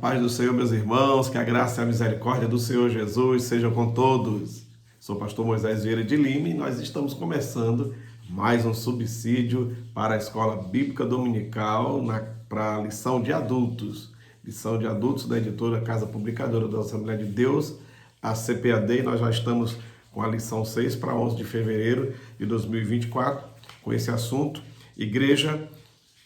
paz do Senhor, meus irmãos, que a graça e a misericórdia do Senhor Jesus sejam com todos. Sou o pastor Moisés Vieira de Lima e nós estamos começando mais um subsídio para a Escola Bíblica Dominical para a lição de adultos. Lição de adultos da editora Casa Publicadora da Assembleia de Deus, a CPAD, e nós já estamos com a lição 6 para 11 de fevereiro de 2024, com esse assunto, Igreja,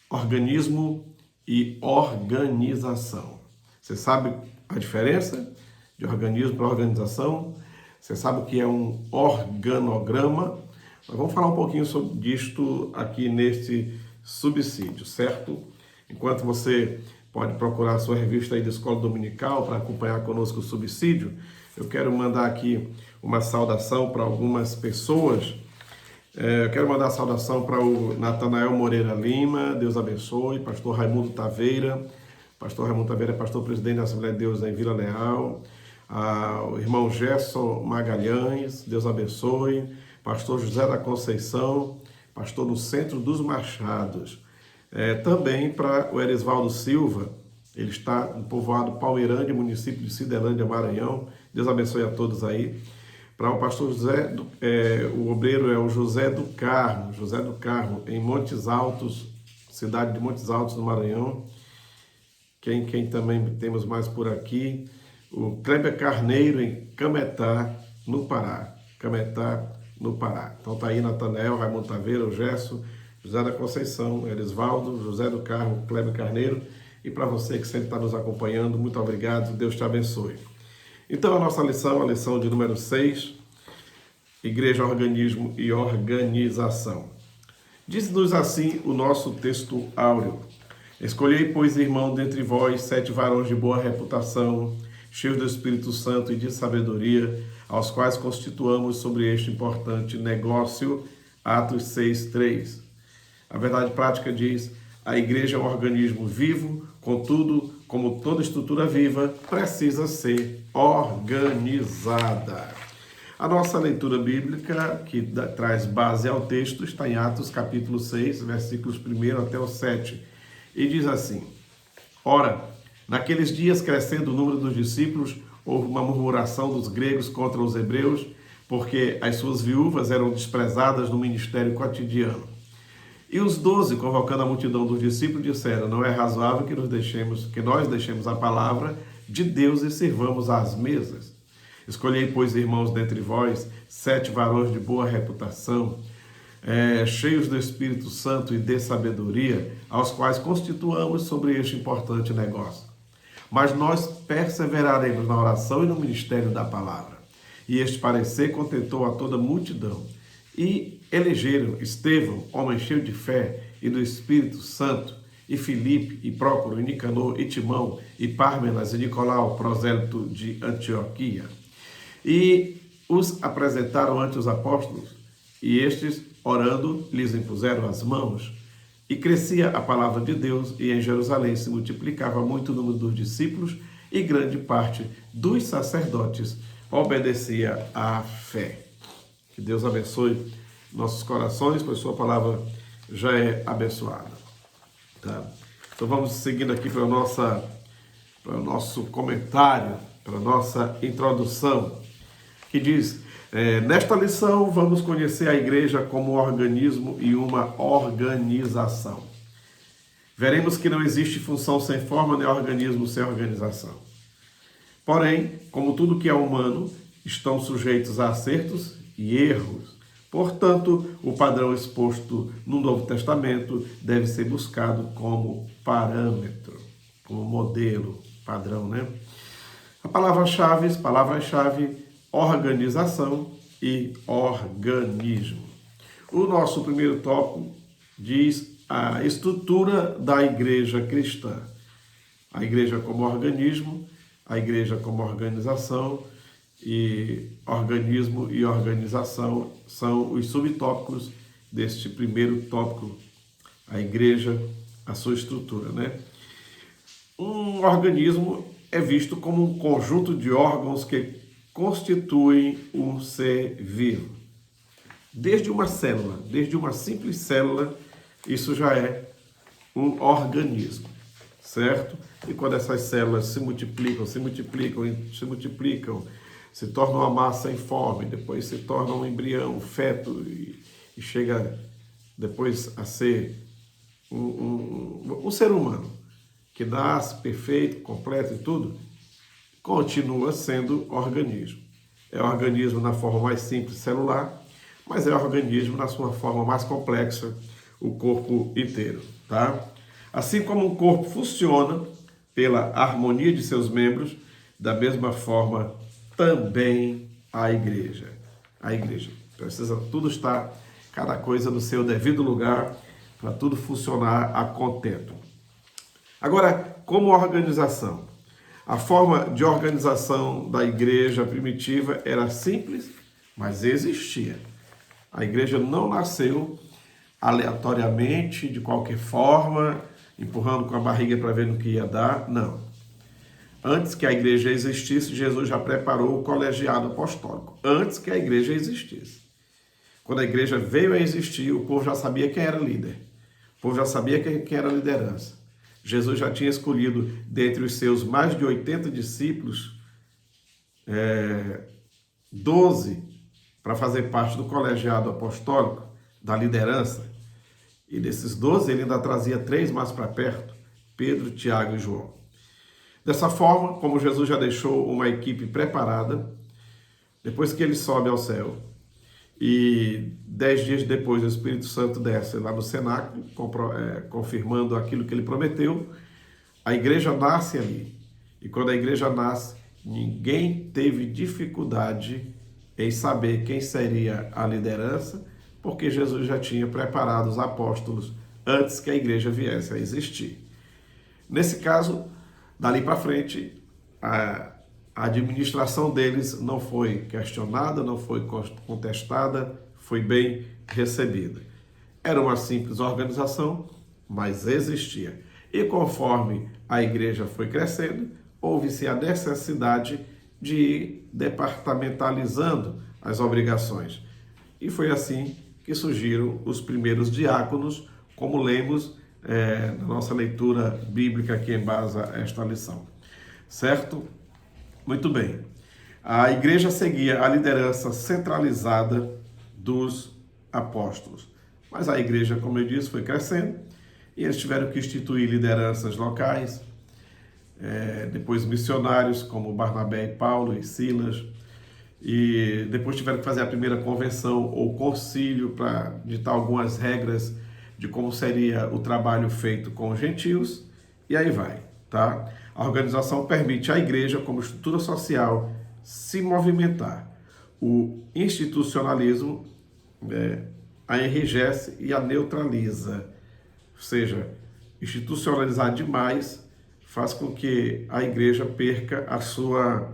Organismo e Organização. Você sabe a diferença de organismo para organização? Você sabe o que é um organograma? Nós vamos falar um pouquinho sobre isto aqui neste subsídio, certo? Enquanto você pode procurar a sua revista aí da Escola Dominical para acompanhar conosco o subsídio, eu quero mandar aqui uma saudação para algumas pessoas. Eu quero mandar a saudação para o Natanael Moreira Lima, Deus abençoe, pastor Raimundo Taveira. Pastor Raimundo Taveira é pastor-presidente da Assembleia de Deus em Vila Leal. O irmão Gerson Magalhães, Deus abençoe. Pastor José da Conceição, pastor no Centro dos Machados. Também para o Erisvaldo Silva, ele está no povoado Palmeirândia, município de Cidelândia, Maranhão. Deus abençoe a todos aí. Para o pastor José, o obreiro é o José do Carmo, em Montes Altos, cidade de Montes Altos, no Maranhão. Quem também temos mais por aqui? O Kleber Carneiro, em Cametá, no Pará. Então tá aí Natanael, Raimundo Taveira, o Gerson, José da Conceição, Erisvaldo, José do Carmo, Kleber Carneiro. E para você que sempre está nos acompanhando, muito obrigado, Deus te abençoe. Então a nossa lição, a lição de número 6, Igreja, Organismo e Organização. Diz-nos assim o nosso texto áureo. Escolhei, pois, irmão, dentre vós 7 varões de boa reputação, cheios do Espírito Santo e de sabedoria, aos quais constituamos sobre este importante negócio. Atos 6:3. A verdade prática diz: a igreja é um organismo vivo, contudo, como toda estrutura viva, precisa ser organizada. A nossa leitura bíblica, que traz base ao texto, está em Atos capítulo 6, versículos 1 até o 7. E diz assim: Ora, naqueles dias, crescendo o número dos discípulos, houve uma murmuração dos gregos contra os hebreus, porque as suas viúvas eram desprezadas no ministério cotidiano. E os 12, convocando a multidão dos discípulos, disseram: não é razoável que nós deixemos a palavra de Deus e sirvamos às mesas. Escolhei, pois, irmãos, dentre vós 7 varões de boa reputação, cheios do Espírito Santo e de sabedoria, aos quais constituamos sobre este importante negócio. Mas nós perseveraremos na oração e no ministério da palavra. E este parecer contentou a toda a multidão. E elegeram Estevão, homem cheio de fé e do Espírito Santo, e Filipe, e Prócoro, e Nicanor, e Timão, e Pármenas, e Nicolau, prosélito de Antioquia. E os apresentaram ante os apóstolos, e estes, orando, lhes impuseram as mãos. E crescia a palavra de Deus, e em Jerusalém se multiplicava muito o número dos discípulos, e grande parte dos sacerdotes obedecia à fé. Que Deus abençoe nossos corações, pois sua palavra já é abençoada. Tá? Então vamos seguindo aqui para o nosso comentário, para a nossa introdução, que diz: nesta lição vamos conhecer a igreja como organismo e uma organização. Veremos que não existe função sem forma, nem organismo sem organização. Porém, como tudo que é humano, estão sujeitos a acertos e erros. Portanto, o padrão exposto no Novo Testamento deve ser buscado como parâmetro, como modelo, padrão, né? A palavra-chave, organização e organismo. O nosso primeiro tópico diz a estrutura da igreja cristã. A igreja como organismo, a igreja como organização, e organismo e organização são os subtópicos deste primeiro tópico, a igreja, a sua estrutura, né? Um organismo é visto como um conjunto de órgãos que constituem um ser vivo. Desde uma célula, desde uma simples célula, isso já é um organismo, certo? E quando essas células se multiplicam, se tornam uma massa informe, depois se torna um embrião, um feto, e chega depois a ser um ser humano, que nasce perfeito, completo e tudo, continua sendo organismo. É organismo na forma mais simples, celular, mas é organismo na sua forma mais complexa, o corpo inteiro, tá? Assim como um corpo funciona pela harmonia de seus membros, da mesma forma também a igreja. A igreja precisa tudo estar, cada coisa no seu devido lugar, para tudo funcionar a contento. Agora, como organização, a forma de organização da igreja primitiva era simples, mas existia. A igreja não nasceu aleatoriamente, de qualquer forma, empurrando com a barriga para ver no que ia dar, não. Antes que a igreja existisse, Jesus já preparou o colegiado apostólico, antes que a igreja existisse. Quando a igreja veio a existir, o povo já sabia quem era líder, o povo já sabia quem era liderança. Jesus já tinha escolhido, dentre os seus mais de 80 discípulos, 12 para fazer parte do colegiado apostólico, da liderança. E desses 12, ele ainda trazia 3 mais para perto, Pedro, Tiago e João. Dessa forma, como Jesus já deixou uma equipe preparada, depois que ele sobe ao céu, e 10 dias depois o Espírito Santo desce lá no cenáculo, confirmando aquilo que ele prometeu, a igreja nasce ali. E quando a igreja nasce, ninguém teve dificuldade em saber quem seria a liderança, porque Jesus já tinha preparado os apóstolos antes que a igreja viesse a existir. Nesse caso, dali para frente, a administração deles não foi questionada, não foi contestada, foi bem recebida. Era uma simples organização, mas existia. E conforme a igreja foi crescendo, houve-se a necessidade de ir departamentalizando as obrigações. E foi assim que surgiram os primeiros diáconos, como lemos na nossa leitura bíblica que embasa esta lição. Certo? Muito bem. A igreja seguia a liderança centralizada dos apóstolos. Mas a igreja, como eu disse, foi crescendo e eles tiveram que instituir lideranças locais, depois missionários como Barnabé e Paulo e Silas, e depois tiveram que fazer a primeira convenção ou concílio para ditar algumas regras de como seria o trabalho feito com os gentios, e aí vai, tá? A organização permite à igreja, como estrutura social, se movimentar. O institucionalismo a enrijece e a neutraliza. Ou seja, institucionalizar demais faz com que a igreja perca a sua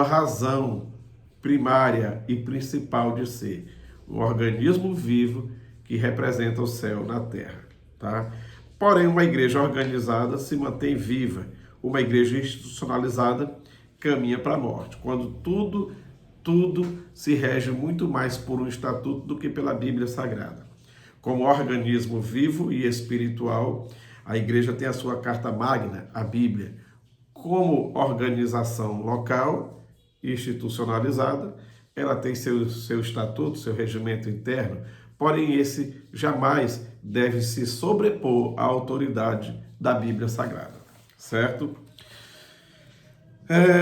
razão primária e principal de ser. Um organismo vivo que representa o céu na terra, tá? Porém, uma igreja organizada se mantém viva. Uma igreja institucionalizada caminha para a morte. Quando tudo se rege muito mais por um estatuto do que pela Bíblia Sagrada. Como organismo vivo e espiritual, a igreja tem a sua carta magna, a Bíblia. Como organização local, institucionalizada, ela tem seu estatuto, seu regimento interno, porém esse jamais deve se sobrepor à autoridade da Bíblia Sagrada, certo?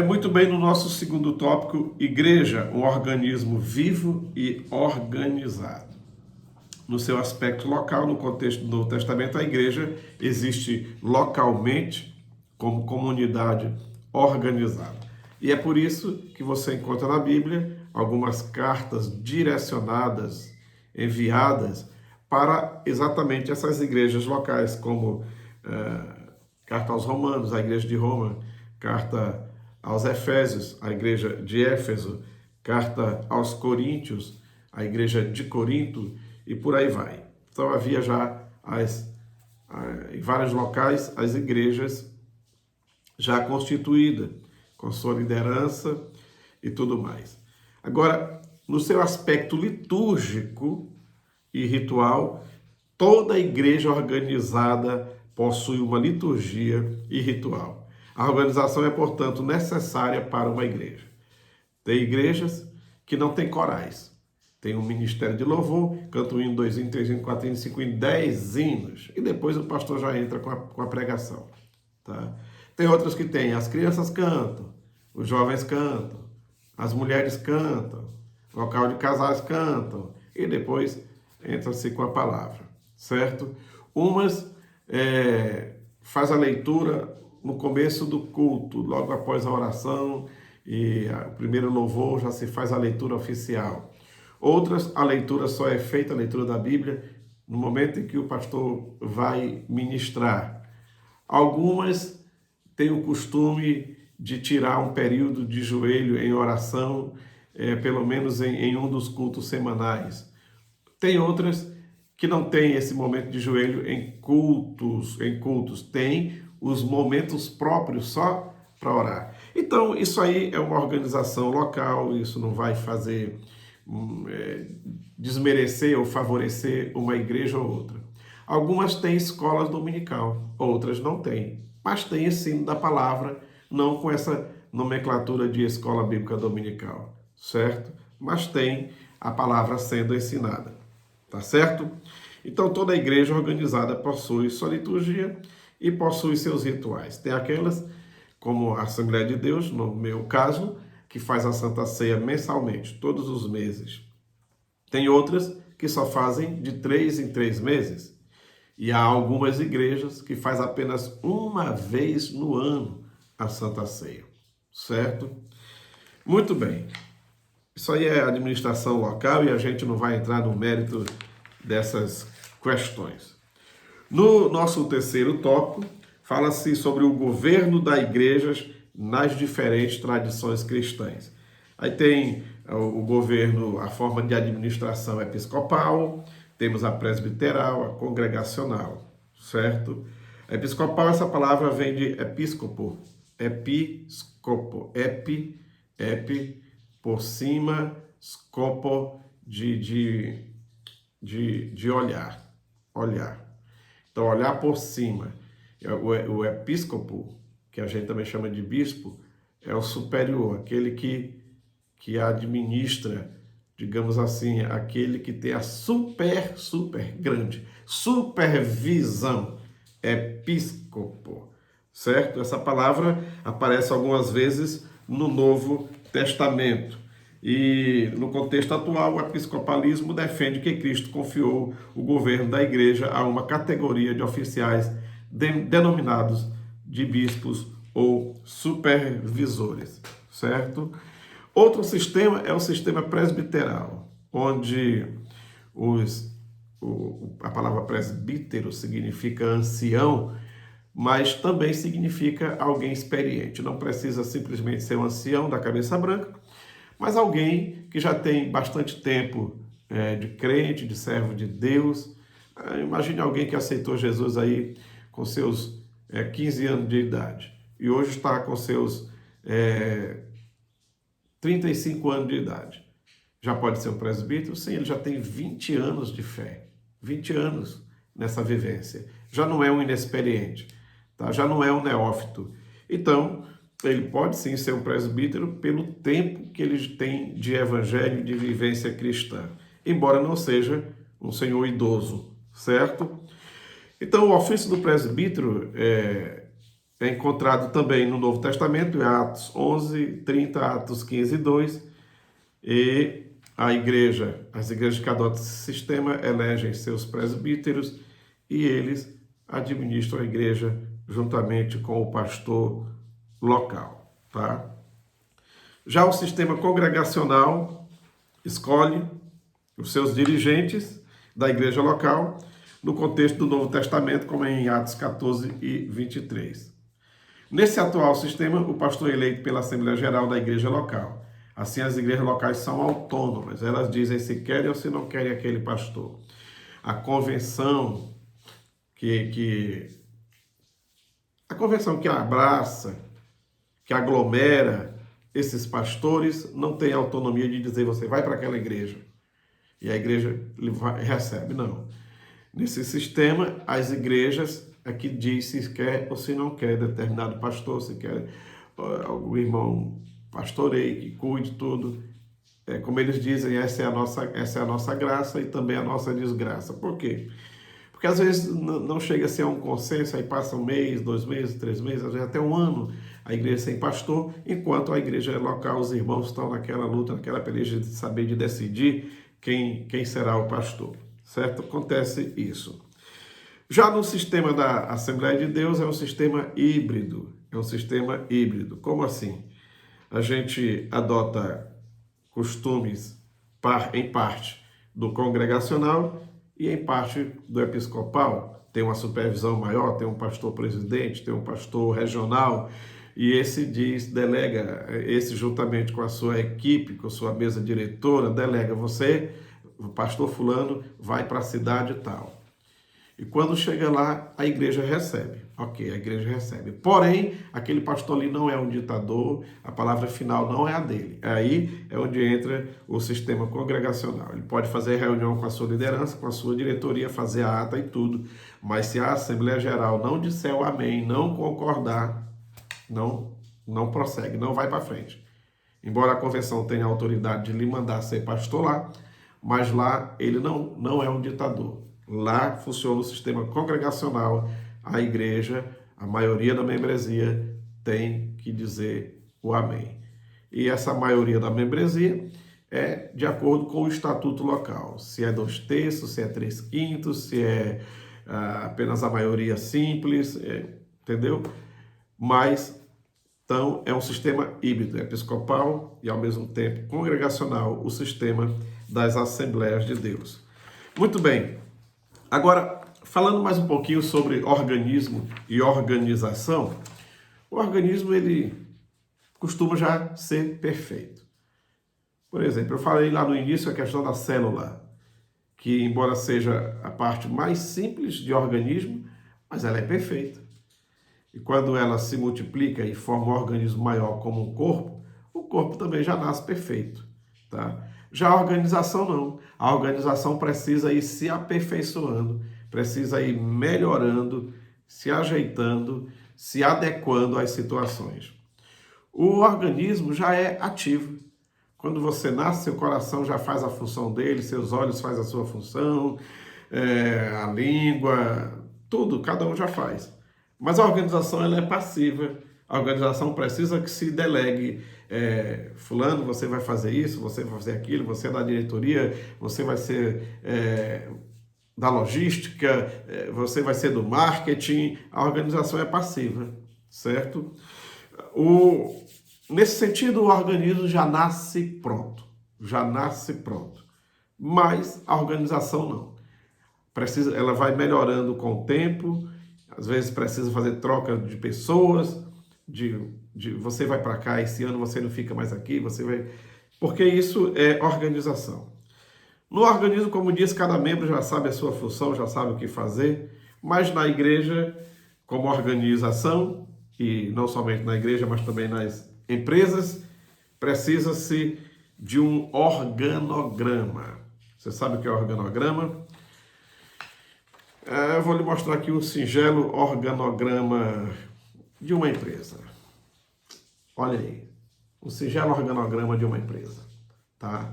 Muito bem, no nosso segundo tópico, igreja, um organismo vivo e organizado. No seu aspecto local, no contexto do Novo Testamento, a igreja existe localmente como comunidade organizada. E é por isso que você encontra na Bíblia algumas cartas direcionadas, enviadas para exatamente essas igrejas locais, como carta aos Romanos, a igreja de Roma, carta aos Efésios, a igreja de Éfeso, carta aos Coríntios, a igreja de Corinto, e por aí vai. Então havia já em vários locais as igrejas já constituídas, com sua liderança e tudo mais. Agora, no seu aspecto litúrgico e ritual, toda a igreja organizada possui uma liturgia e ritual. A organização é, portanto, necessária para uma igreja. Tem igrejas que não têm corais. Tem um ministério de louvor, canta um hino, 2 hinos, 3 hinos, 4 hinos, 5 hinos, 10 hinos. E depois o pastor já entra com a pregação. Tá? Tem outras que tem, as crianças cantam, os jovens cantam, as mulheres cantam, o local de casais cantam. E depois entra-se com a palavra, certo? Umas faz a leitura no começo do culto, logo após a oração e o primeiro louvor já se faz a leitura oficial. Outras, a leitura só é feita, a leitura da Bíblia, no momento em que o pastor vai ministrar. Algumas têm o costume de tirar um período de joelho em oração, pelo menos em um dos cultos semanais. Tem outras que não têm esse momento de joelho em cultos. Tem os momentos próprios só para orar. Então, isso aí é uma organização local, isso não vai fazer desmerecer ou favorecer uma igreja ou outra. Algumas têm escolas dominical, outras não têm, mas têm ensino da palavra, não com essa nomenclatura de escola bíblica dominical, certo? Mas tem a palavra sendo ensinada, tá certo? Então toda a igreja organizada possui sua liturgia e possui seus rituais. Tem aquelas, como a Assembleia de Deus, no meu caso, que faz a Santa Ceia mensalmente, todos os meses. Tem outras que só fazem de 3 em 3 meses. E há algumas igrejas que faz apenas uma vez no ano a Santa Ceia, certo? Muito bem. Isso aí é administração local e a gente não vai entrar no mérito dessas questões. No nosso terceiro tópico, fala-se sobre o governo da igreja nas diferentes tradições cristãs. Aí tem o governo, a forma de administração episcopal, temos a presbiteral, a congregacional, certo? A episcopal, essa palavra vem de episcopo, por cima, scopo, de olhar. Então, olhar por cima. O episcopo, que a gente também chama de bispo, é o superior, aquele que administra, digamos assim, aquele que tem a super grande supervisão, episcopo, certo? Essa palavra aparece algumas vezes no Novo Testamento. E no contexto atual, o episcopalismo defende que Cristo confiou o governo da igreja a uma categoria de oficiais denominados de bispos ou supervisores, certo? Outro sistema é o sistema presbiteral, onde a palavra presbítero significa ancião, mas também significa alguém experiente. Não precisa simplesmente ser um ancião da cabeça branca, mas alguém que já tem bastante tempo de crente, de servo de Deus. Imagine alguém que aceitou Jesus aí com seus 15 anos de idade e hoje está com seus 35 anos de idade. Já pode ser um presbítero? Sim, ele já tem 20 anos de fé, 20 anos nessa vivência. Já não é um inexperiente, tá? Já não é um neófito. Então, ele pode sim ser um presbítero pelo tempo que ele tem de evangelho, de vivência cristã, embora não seja um senhor idoso, certo? Então, o ofício do presbítero é encontrado também no Novo Testamento, em Atos 11, 30, Atos 15, 2, e as igrejas que adotam esse sistema elegem seus presbíteros e eles administram a igreja juntamente com o pastor local, tá? Já o sistema congregacional escolhe os seus dirigentes da igreja local no contexto do Novo Testamento, como em Atos 14 e 23. Nesse atual sistema, o pastor é eleito pela Assembleia Geral da igreja local. Assim, as igrejas locais são autônomas, elas dizem se querem ou se não querem aquele pastor. A convenção a convenção que abraça, que aglomera esses pastores, não tem autonomia de dizer você vai para aquela igreja e a igreja recebe, não. Nesse sistema, as igrejas é que diz se quer ou se não quer determinado pastor, se quer algum irmão pastoreie, que cuide tudo. Como eles dizem, essa é a nossa graça e também a nossa desgraça. Por quê? Porque às vezes não chega a ser um consenso, aí passa 1 mês, 2 meses, 3 meses, às vezes até 1 ano, a igreja sem pastor, enquanto a igreja local, os irmãos estão naquela luta, naquela peleja de saber, de decidir quem será o pastor, certo? Acontece isso. Já no sistema da Assembleia de Deus é um sistema híbrido, Como assim? A gente adota costumes em parte do congregacional e em parte do episcopal. Tem uma supervisão maior, tem um pastor presidente, tem um pastor regional, e delega, esse juntamente com a sua equipe, com a sua mesa diretora, delega você, o pastor fulano, vai para a cidade tal. E quando chega lá, a igreja recebe. Ok, a igreja recebe. Porém, aquele pastor ali não é um ditador, a palavra final não é a dele. Aí é onde entra o sistema congregacional. Ele pode fazer reunião com a sua liderança, com a sua diretoria, fazer a ata e tudo, mas se a Assembleia Geral não disser o amém, não concordar, não prossegue, não vai para frente. Embora a convenção tenha a autoridade de lhe mandar ser pastor lá, mas lá ele não é um ditador. Lá funciona o sistema congregacional, a igreja, a maioria da membresia tem que dizer o amém. E essa maioria da membresia é de acordo com o estatuto local. Se é 2/3, se é 3/5, se é apenas a maioria simples, entendeu? Mas, então, é um sistema híbrido, episcopal e ao mesmo tempo congregacional, o sistema das Assembleias de Deus. Muito bem. Agora, falando mais um pouquinho sobre organismo e organização, o organismo ele costuma já ser perfeito. Por exemplo, eu falei lá no início a questão da célula, que embora seja a parte mais simples de organismo, mas ela é perfeita. E quando ela se multiplica e forma um organismo maior como um corpo, o corpo também já nasce perfeito, tá? Já a organização não. A organização precisa ir se aperfeiçoando, precisa ir melhorando, se ajeitando, se adequando às situações. O organismo já é ativo. Quando você nasce, seu coração já faz a função dele, seus olhos fazem a sua função, a língua, tudo, cada um já faz. Mas a organização ela é passiva. A organização precisa que se delegue. Fulano, você vai fazer isso, você vai fazer aquilo, você é da diretoria, você vai ser da logística, você vai ser do marketing. A organização é passiva, certo? Nesse sentido, o organismo já nasce pronto. Mas a organização não. Ela vai melhorando com o tempo, às vezes precisa fazer troca de pessoas, você vai para cá, esse ano você não fica mais aqui, porque isso é organização. No organismo, como diz, cada membro já sabe a sua função, já sabe o que fazer, mas na igreja, como organização, e não somente na igreja, mas também nas empresas, precisa-se de um organograma. Você sabe o que é organograma? Eu vou lhe mostrar aqui um singelo organograma de uma empresa. Olha aí, um singelo organograma de uma empresa, tá?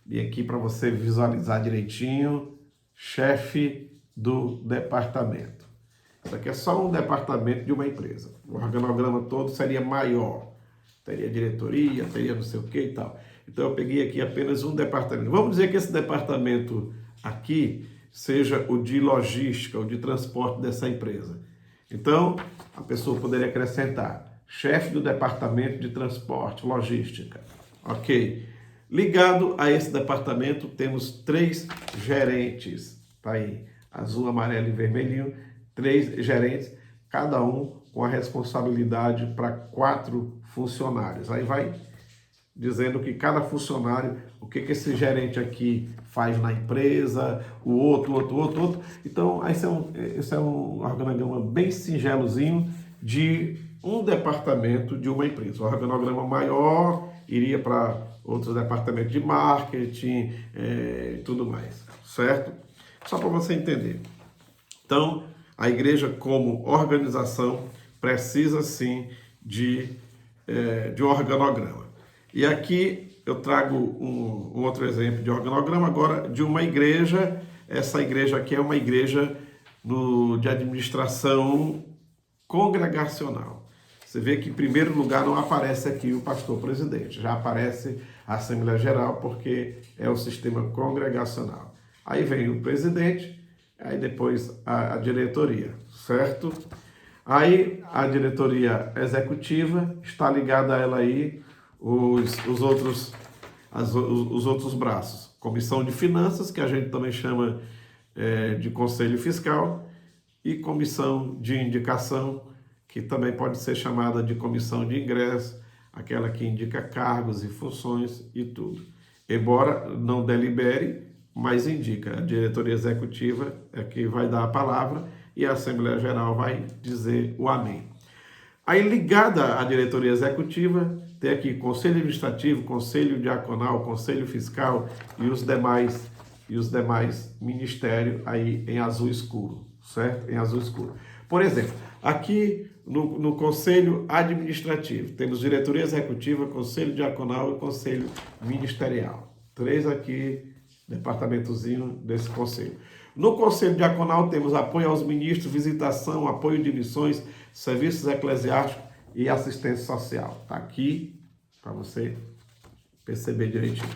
E aqui para você visualizar direitinho, chefe do departamento. Isso aqui é só um departamento de uma empresa. O organograma todo seria maior. Teria diretoria, teria não sei o que e tal. Então eu peguei aqui apenas um departamento. Vamos dizer que esse departamento aqui seja o de logística, o de transporte dessa empresa. Então, a pessoa poderia acrescentar chefe do departamento de transporte, logística. Ok. Ligado a esse departamento, temos 3 gerentes. Tá aí, azul, amarelo e vermelhinho. 3 gerentes, cada um com a responsabilidade para 4 funcionários. Aí vai dizendo que cada funcionário, o que esse gerente aqui faz na empresa, o outro. Então, esse é um organograma bem singelozinho de um departamento de uma empresa. O organograma maior iria para outros departamentos de marketing e tudo mais, certo? Só para você entender. Então, a igreja como organização precisa sim de organograma. E aqui eu trago um outro exemplo de organograma agora de uma igreja. Essa igreja aqui é uma igreja de administração congregacional. Você vê que em primeiro lugar não aparece aqui o pastor presidente, já aparece a Assembleia Geral porque é o sistema congregacional. Aí vem o presidente, aí depois a diretoria, certo? Aí a diretoria executiva está ligada a ela aí os outros braços. Comissão de Finanças, que a gente também chama de Conselho Fiscal, e Comissão de Indicação, que também pode ser chamada de Comissão de Ingresso, aquela que indica cargos e funções e tudo. Embora não delibere, mas indica. A diretoria executiva é que vai dar a palavra e a Assembleia Geral vai dizer o amém. Aí, ligada à diretoria executiva, tem aqui Conselho Administrativo, Conselho Diaconal, Conselho Fiscal e os demais ministérios aí em azul escuro, certo? Em azul escuro. Por exemplo, aqui no Conselho Administrativo, temos diretoria executiva, Conselho Diaconal e Conselho Ministerial. 3 aqui, departamentozinho desse conselho. No Conselho Diaconal temos apoio aos ministros, visitação, apoio de missões, serviços eclesiásticos e assistência social. Está aqui para você perceber direitinho.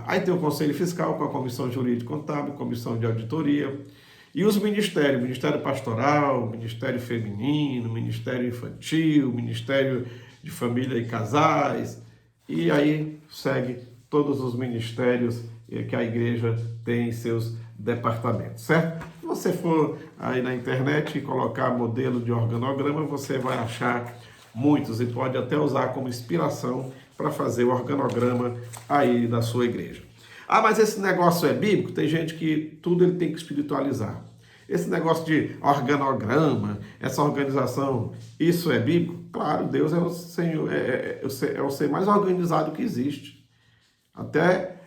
Aí tem o Conselho Fiscal com a Comissão Jurídica Contábil, Comissão de Auditoria e os ministérios, Ministério Pastoral, Ministério Feminino, Ministério Infantil, Ministério de Família e Casais, e aí segue todos os ministérios que a igreja tem em seus departamentos, certo? Se você for aí na internet e colocar modelo de organograma, você vai achar muitos e pode até usar como inspiração para fazer o organograma aí da sua igreja. Mas esse negócio é bíblico? Tem gente que tudo ele tem que espiritualizar. Esse negócio de organograma, essa organização, isso é bíblico? Claro, Deus é o Senhor, é o ser mais organizado que existe. Até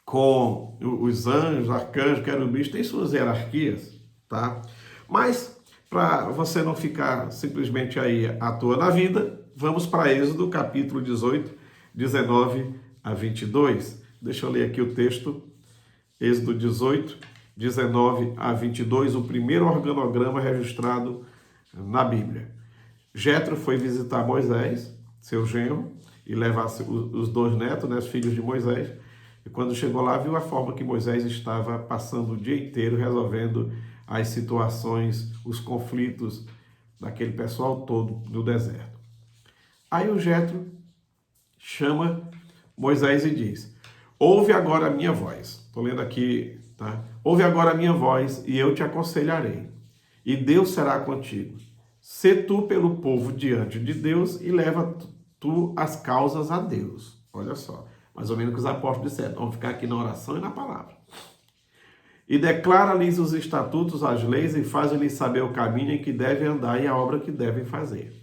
com os anjos, arcanjos, querubins, tem suas hierarquias, tá? Mas, para você não ficar simplesmente aí à toa na vida, vamos para Êxodo, capítulo 18, 19 a 22. Deixa eu ler aqui o texto. Êxodo 18, 19 a 22, o primeiro organograma registrado na Bíblia. Jetro foi visitar Moisés, seu genro, e levar os 2 netos, né, os filhos de Moisés. E quando chegou lá, viu a forma que Moisés estava passando o dia inteiro resolvendo as situações, os conflitos daquele pessoal todo no deserto. Aí o Jetro chama Moisés e diz: ouve agora a minha voz. Estou lendo aqui, tá? Ouve agora a minha voz e eu te aconselharei. E Deus será contigo. Sê tu pelo povo diante de Deus e leva tu as causas a Deus. Olha só. Mais ou menos o que os apóstolos disseram. Vamos ficar aqui na oração e na palavra. E declara-lhes os estatutos, as leis, e faz-lhes saber o caminho em que devem andar e a obra que devem fazer.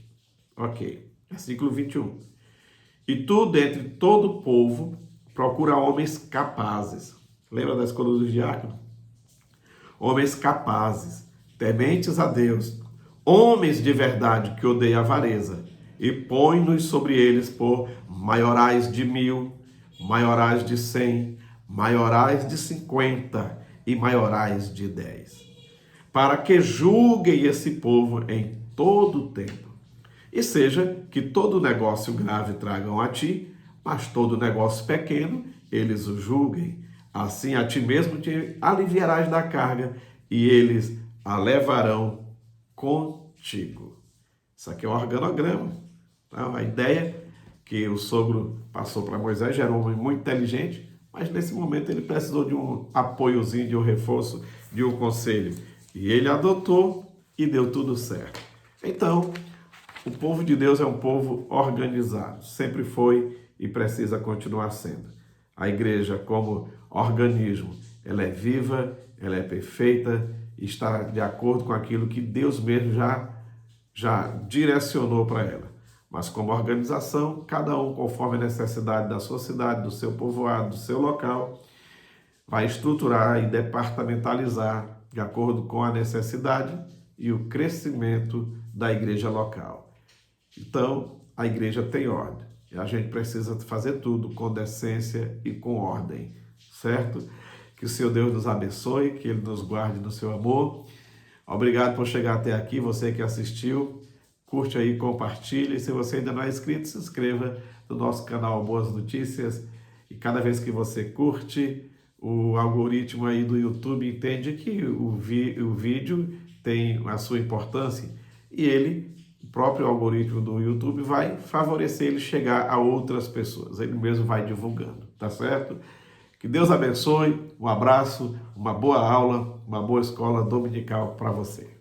Ok. Versículo 21. E tu, dentre todo o povo, procura homens capazes. Lembra da escolha dos diáconos? Homens capazes, tementes a Deus, homens de verdade que odeiam a avareza, e põe-nos sobre eles por maiorais de 1000, maiorais de 100, maiorais de 50 e maiorais de 10, para que julguem esse povo em todo o tempo. E seja que todo negócio grave tragam a ti, mas todo negócio pequeno eles o julguem. Assim a ti mesmo te aliviarás da carga e eles a levarão contigo. Isso aqui é um organograma. Tá? A ideia que o sogro passou para Moisés já era um homem muito inteligente, mas nesse momento ele precisou de um apoiozinho, de um reforço, de um conselho. E ele adotou e deu tudo certo. Então, o povo de Deus é um povo organizado. Sempre foi e precisa continuar sendo. A igreja, como organismo, ela é viva, ela é perfeita e está de acordo com aquilo que Deus mesmo já direcionou para ela. Mas como organização, cada um conforme a necessidade da sua cidade, do seu povoado, do seu local, vai estruturar e departamentalizar de acordo com a necessidade e o crescimento da igreja local. Então, a igreja tem ordem. E a gente precisa fazer tudo com decência e com ordem, certo? Que o Senhor Deus nos abençoe, que Ele nos guarde no seu amor. Obrigado por chegar até aqui, você que assistiu. Curte aí, compartilhe. E se você ainda não é inscrito, se inscreva no nosso canal Boas Notícias. E cada vez que você curte, o algoritmo aí do YouTube entende que o vídeo tem a sua importância e ele, o próprio algoritmo do YouTube, vai favorecer ele chegar a outras pessoas. Ele mesmo vai divulgando, tá certo? Que Deus abençoe, um abraço, uma boa aula, uma boa escola dominical para você.